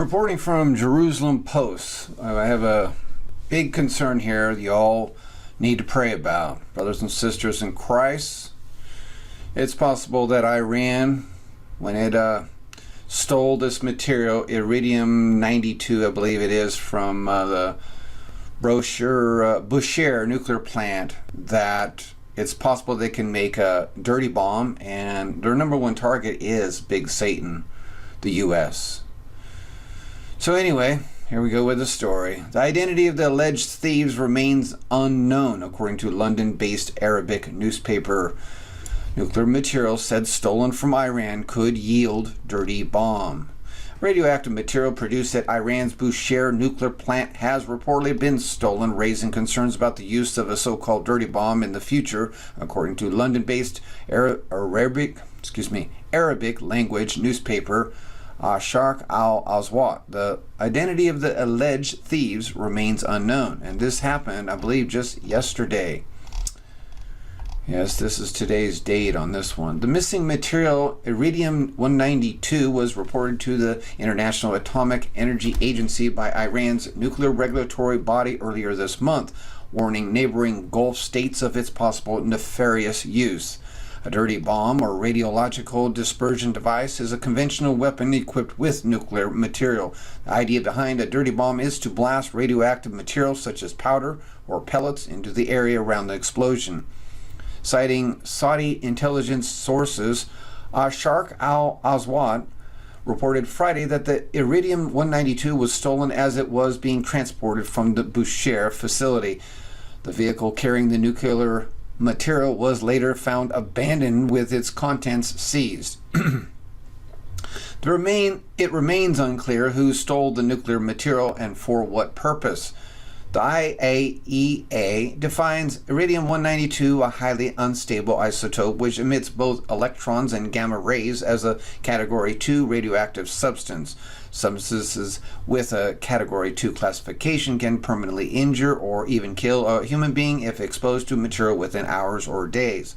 Reporting from Jerusalem Post, I have a big concern here that you all need to pray about. Brothers and sisters in Christ, it's possible that Iran, when it stole this material, iridium-92, I believe it is, from the Bushehr nuclear plant, that it's possible they can make a dirty bomb, and their number one target is Big Satan, the U.S. So anyway, here we go with the story. The identity of the alleged thieves remains unknown, according to London-based Arabic newspaper. Nuclear material said stolen from Iran could yield dirty bomb. Radioactive material produced at Iran's Bushehr nuclear plant has reportedly been stolen, raising concerns about the use of a so-called dirty bomb in the future, according to London-based Arabic language newspaper Sharq al-Aswat. The identity of the alleged thieves remains unknown, and this happened, I believe, just yesterday. Yes, this is today's date on this one. The missing material, iridium-192, was reported to the International Atomic Energy Agency by Iran's nuclear regulatory body earlier this month, warning neighboring Gulf states of its possible nefarious use. A dirty bomb or radiological dispersion device is a conventional weapon equipped with nuclear material. The idea behind a dirty bomb is to blast radioactive material such as powder or pellets into the area around the explosion. Citing Saudi intelligence sources, Sharq al-Aswad reported Friday that the iridium-192 was stolen as it was being transported from the Bushehr facility. The vehicle carrying the nuclear material was later found abandoned with its contents seized. It remains unclear who stole the nuclear material and for what purpose. The IAEA defines iridium-192, a highly unstable isotope which emits both electrons and gamma rays, as a Category 2 radioactive substance. Substances with a Category 2 classification can permanently injure or even kill a human being if exposed to material within hours or days.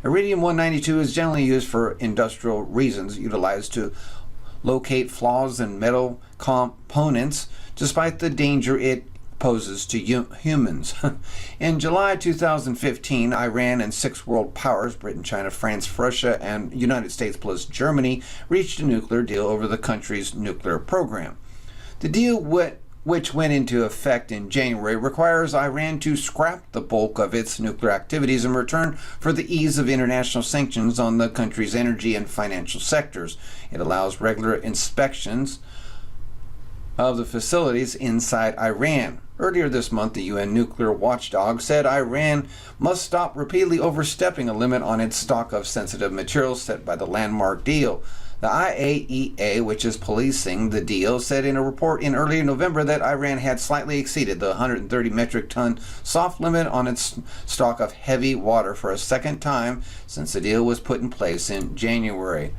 Iridium-192 is generally used for industrial reasons, utilized to locate flaws in metal components, despite the danger it poses to humans. In July 2015, Iran and 6 world powers, Britain, China, France, Russia, and United States plus Germany, reached a nuclear deal over the country's nuclear program. The deal, which went into effect in January, requires Iran to scrap the bulk of its nuclear activities in return for the ease of international sanctions on the country's energy and financial sectors. It allows regular inspections of the facilities inside Iran. Earlier this month, the UN nuclear watchdog said Iran must stop repeatedly overstepping a limit on its stock of sensitive materials set by the landmark deal. The IAEA, which is policing the deal, said in a report in early November that Iran had slightly exceeded the 130 metric ton soft limit on its stock of heavy water for a second time since the deal was put in place in January.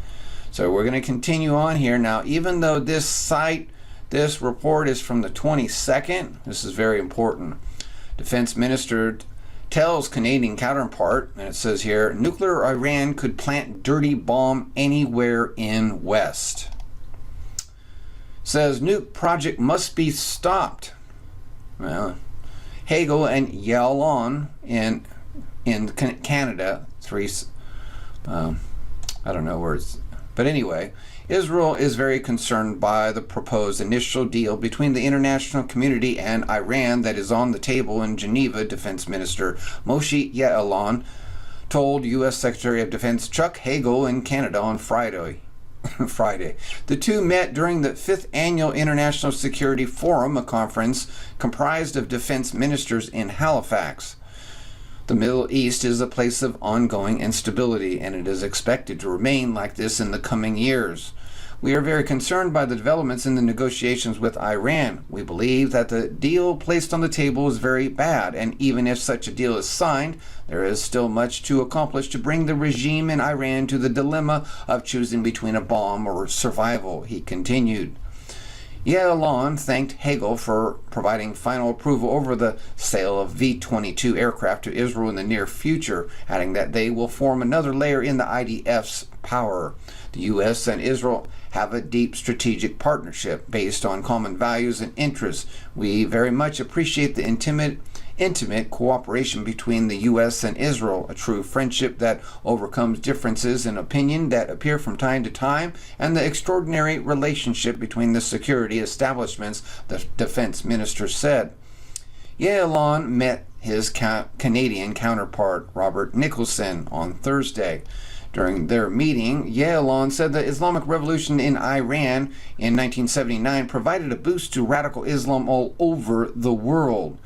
So we're going to continue on here. Now, even though this report is from the 22nd. This is very important. Defense Minister tells Canadian counterpart, and it says here, nuclear Iran could plant dirty bomb anywhere in West. Says nuke project must be stopped. Well, Hagel and Yalon in Canada, I don't know where it's, but anyway, Israel is very concerned by the proposed initial deal between the international community and Iran that is on the table in Geneva. Defense Minister Moshe Ya'alon told U.S. Secretary of Defense Chuck Hagel in Canada on Friday. The two met during the 5th Annual International Security Forum, a conference comprised of defense ministers in Halifax. The Middle East is a place of ongoing instability, and it is expected to remain like this in the coming years. We are very concerned by the developments in the negotiations with Iran. We believe that the deal placed on the table is very bad, and even if such a deal is signed, there is still much to accomplish to bring the regime in Iran to the dilemma of choosing between a bomb or survival, he continued. Yalon thanked Hagel for providing final approval over the sale of V-22 aircraft to Israel in the near future, adding that they will form another layer in the IDF's power. The U.S. and Israel have a deep strategic partnership based on common values and interests. We very much appreciate the intimate cooperation between the U.S. and Israel, a true friendship that overcomes differences in opinion that appear from time to time, and the extraordinary relationship between the security establishments, the defense minister said. Yalon met his Canadian counterpart, Robert Nicholson, on Thursday. During their meeting, Yalon said the Islamic Revolution in Iran in 1979 provided a boost to radical Islam all over the world.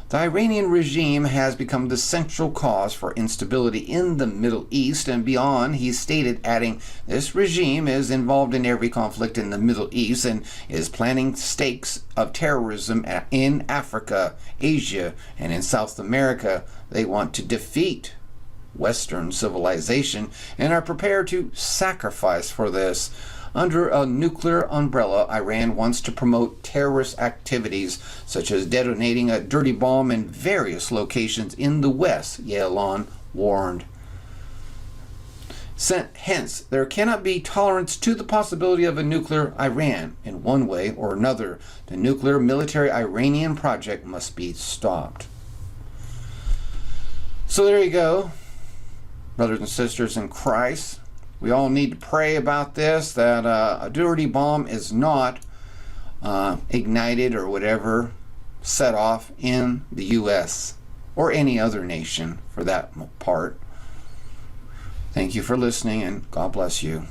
The Iranian regime has become the central cause for instability in the Middle East and beyond, he stated, adding, "This regime is involved in every conflict in the Middle East and is planting stakes of terrorism in Africa, Asia, and in South America. They want to defeat Western civilization and are prepared to sacrifice for this. Under a nuclear umbrella, Iran wants to promote terrorist activities, such as detonating a dirty bomb in various locations in the West," Yalon warned. Hence, there cannot be tolerance to the possibility of a nuclear Iran. In one way or another, the nuclear military Iranian project must be stopped. So there you go, brothers and sisters in Christ. We all need to pray about this, that a dirty bomb is not ignited or whatever, set off in the U.S. or any other nation for that part. Thank you for listening, and God bless you.